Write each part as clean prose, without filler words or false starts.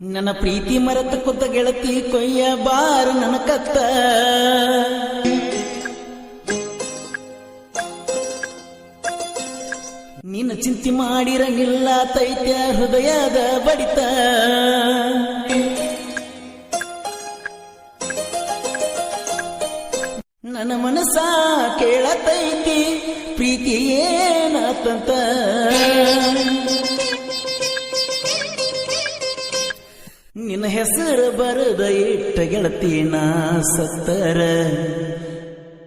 ನನ್ನ ಪ್ರೀತಿ ಮರೆತ ಕೊತ್ತ ಗೆಳತಿ ಕೊಯ್ಯ ಬಾರ ನನ್ನ ಕತ್ತ ನಿನ್ನ ಚಿಂತೆ ಮಾಡಿರಂಗಿಲ್ಲ ತೈತ್ಯ ಹೃದಯದ ಬಡಿತ ನನ್ನ ಮನಸ್ಸ ಕೇಳತೈತಿ ಪ್ರೀತಿ ಏನಾತಂತ ನಿನ್ನ ಹೆಸರು ಬರದ ಇಟ್ಟ ಗೆಳತಿ ನಾ ಸತ್ತರ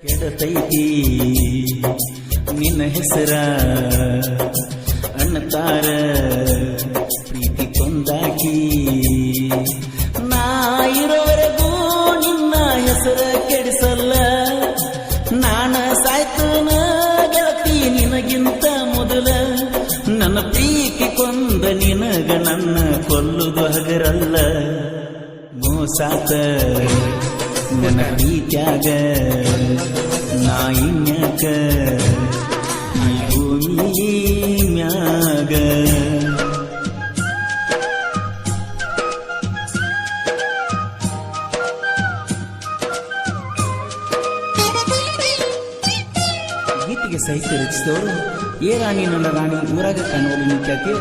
ಕೆಡತೈತಿ ನಿನ್ನ ಹೆಸರ ಅಣ್ಣತಾರ ಪ್ರೀತಿ ಕೊಂದಾಕಿ ನಾ ಇರೋವರೆಗೂ ನಿನ್ನ ಹೆಸರ ಕೆಡಿಸಲ್ಲ ನಾನ ಸಾಯ್ತನ ಗೆಳತಿ ನಿನಗಿಂತ ಮೊದಲ ನನ್ನ ಪ್ರೀತಿ ಕೊಂದ ನಿನಗ ನನ್ನ ಕೊಲ್ಲುದು ಹಗರಲ್ಲ ಮೋಸಾತ ನನ್ನ ಪ್ರೀತ್ಯಾಗ ನಾ ಇನ್ಯಾಕ ಈ ಭೂಮಿ ಮ್ಯಾಗ ಗೀತೆಗೆ ಸಾಹಿತ್ಯ ರಚಿಸಿದವರು ಏ ರಾಣಿ ನನ್ನ ರಾಣಿ ಊರಾಗ ಕಾಣುವಲ್ಲಿ ನಿತ್ಯಕ್ಕೆ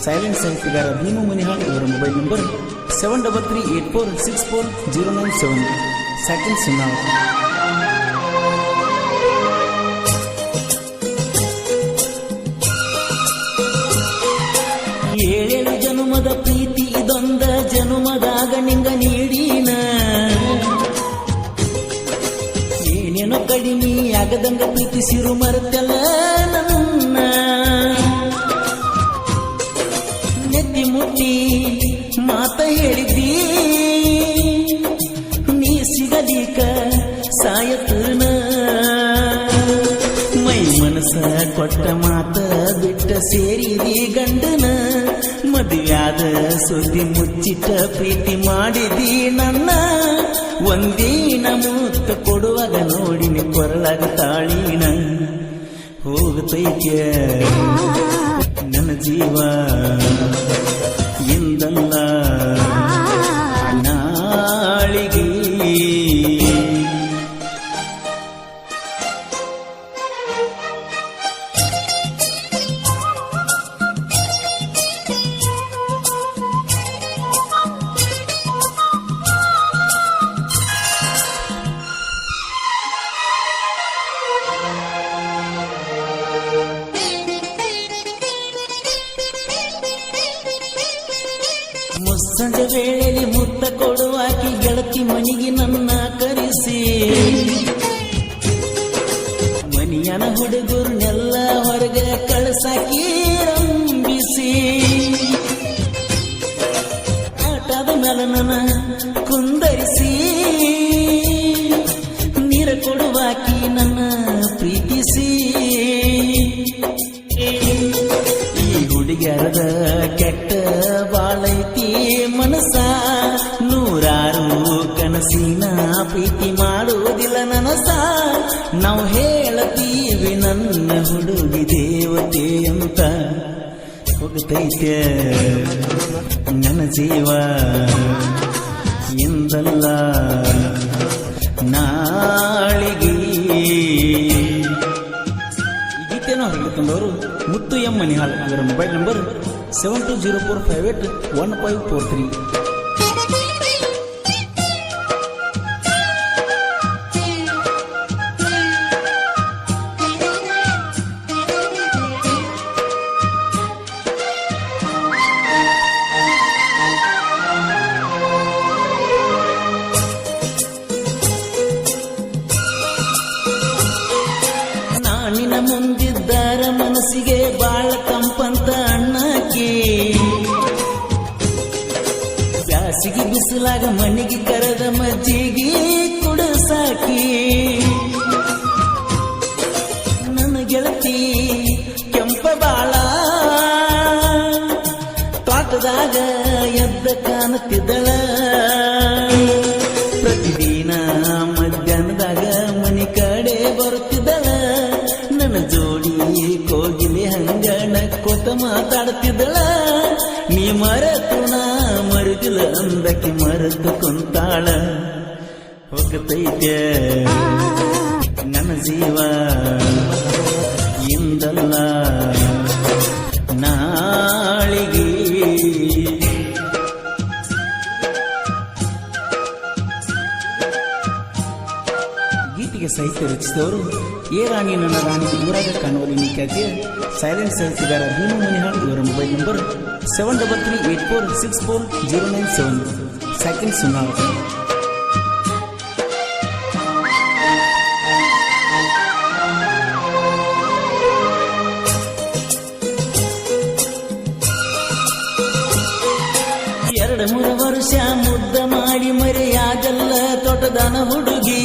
ಸೈಲೆಂಟ್ ಸಾಹಿತ್ಯಗಾರ ಭೀಮು ಮುನಿಹಾಳ್ ಇವರ ಮೊಬೈಲ್ ನಂಬರ್ 7338464097 ಸೆಕೆಂಡ್ ಸುನಾವ್. ಏಳೇಳು ಜನುಮದ ಪ್ರೀತಿ ಇದೊಂದ ಜನುಮದಾಗ ನಿಂಗ ನೀಡಿನ ಏನೇನೋ ಕಡಿಮೆ ಆಗದಂಗ ಪ್ರೀತಿಸಿರು ಮರೆತಲ್ಲ ನನ್ನ ನೆತ್ತಿ ಮುಟ್ಟಿ ಮಾತ ಹೇಳಿದ್ದಿ ನೀ ಸಿಗಲಿಕ ಸಾಯತನ ಮೈ ಮನಸ ಕೊಟ್ಟ ಮಾತ ಬಿಟ್ಟ ಸೇರಿದಿ ಗಂಡನ ಮದುವ್ಯಾದ ಸುದ್ದಿ ಮುಚ್ಚಿಟ್ಟ ಪ್ರೀತಿ ಮಾಡಿದಿ ನನ್ನ ಒಂದಿನ ಮುತ್ತ ಕೊಡುವಾಗ ನೋಡಿನಿ ಕೊರಳಾಗ ತಾಳಿನ ಹೋಗತೈತ್ಯ ನನ್ನ ಜೀವ ಎಂದಲ್ಲ ನಾಳಿಗೆ ಮುಸ್ಸಂಜೆ ವೇಳೆಯಲ್ಲಿ ಮುತ್ತ ಕೊಡುವಾಕಿ ಗೆಳತಿ ಮನಿಗೆ ನನ್ನ ಕರೆಸಿ ಮನಿಯನ ಹುಡುಗರ್ನೆಲ್ಲ ಹೊರಗೆ ಕಳಸಾಕಿ ರಂಬಿಸಿ ಆಟದ ಮೇಲೆ ನನ್ನ ಕುಂದರಿಸಿ ನೀರ ಕೊಡುವಾಕಿ ನನ್ನ ಪ್ರೀತಿಸಿ ಈ ಹುಡುಗ್ಯಾರದ ಕೆಟ್ಟ ಬಾಳೈತಿ ಮನಸ ನೂರಾರು ಕನಸಿನ ಪ್ರೀತಿ ಮಾಡುವುದಿಲ್ಲ ನನಸ ನಾವು ಹೇಳತೀವಿ ನನ್ನ ಹುಡುಗಿ ದೇವತೆ ಅಂತ ಹೋಗತೈತೆ ನನ್ನ ಜೀವ ಎಂದಲ್ಲ ನಾಳಿಗೆ ಗೀತೆಯನ್ನು ಹೇಳಿಕೊಂಡವರು ಮುತ್ತು ಎಂ ಮನಿಹಾಳ್ ಇವರ ಮೊಬೈಲ್ ನಂಬರ್ 7204581543. ನಾನಿನ ಮುಂದಿದ್ದಾರ ಮನಸ್ಸಿಗೆ ಬಾಳ ತಂಪಂತ ಅಣ್ಣಕ್ಕೆ ಬ್ಯಾಸಿಗೆ ಬಿಸಿಲಾಗ ಮನೆಗೆ ಕರೆದ ಮಜ್ಜಿಗೆ ಕುಡಸಾಕಿ ನನ್ನ ಗೆಳತಿ ಕೆಂಪ ಬಾಳ ತೋಟದಾಗ ಎದ್ದ ಕಾಣುತ್ತಿದ್ದಳ ಪ್ರತಿದಿನ ಮಧ್ಯಾಹ್ನದಾಗ ಮನೆ ಕಡೆ ಬರುತ್ತಿದ್ದಳ ನನ್ನ ಜೋಡಿ ಕೋಗಿಲೆ ಹಂಗಣ ಕೊತ ಮಾತಾಡ್ತಿದ್ದಳ ನೀ ಮರೆತು ನಾ ಮರು ಬರುದಿಲ್ಲ ಅಂದಕ್ಕೆ ಮರೆತು ಕುಂತಾಳ ಹೋಗತೈತೆ ನನ್ನ ಜೀವ ಇಂದಲ್ಲ ನಾಳಿಗೆ ಗೀತೆಗೆ ಸಾಹಿತ್ಯ ರಚಿಸಿದವರು ಎ ರಾಣಿ ನನ್ನ ರಾಣಿ ಊರಾಗ ಕಾಣುವಲ್ಲಿ ಖ್ಯಾತಿಯ ಸೈಲೆಂಟ್ ಸಾಹಿತ್ಯಗಾರ ಭೀಮು ಮುನಿಹಾಳ್. ಇವರ ಮೊಬೈಲ್ ನಂಬರ್ 7338464097 ಸೆಕೆಂಡ್ ಸುನಾವ್. ಎರಡು ಮೂರು ವರ್ಷ ಮುದ್ದ ಮಾಡಿ ಮರೆಯಾಗಲ್ಲ ತೋಟದಾನ ಹುಡುಗಿ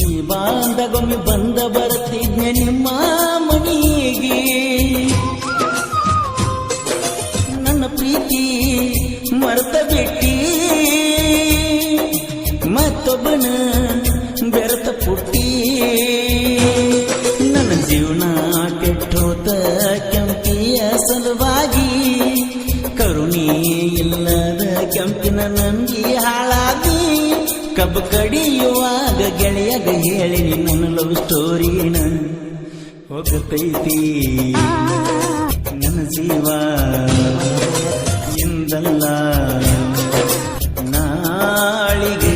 ಈ ಬಾಂಧಗೊಮ್ಮೆ ಬಂದ ಬರುತ್ತಿದ್ನೆ ನಿಮ್ಮ ಮನೆಗೆ. ನನ್ನ ಪ್ರೀತಿ ಮರೆತ ಬಿಟ್ಟಿ ಮತ್ತೊಬ್ಬನ ಬೆರೆತ ಪುಟ್ಟಿ. ನನ್ನ ಜೀವನ ಕೆಟ್ಟೋತ ಕೆಂಪಿಯ ಸಲುವಾಗಿ ಕರುಣೆ ಇಲ್ಲದ ಕೆಂಪಿನ ನಂಬಿ ಹಾಳಾದಿ. ಕಬ್ಬು ಕಡಿಯುವಾಗ ಗೆಳೆಯಗ ಹೇಳಿ ನನ್ನ ಲವ್ ಸ್ಟೋರಿನ ಹೋಗತೈತಿ ನನ್ನ ಜೀವ ಇಂದಲ್ಲ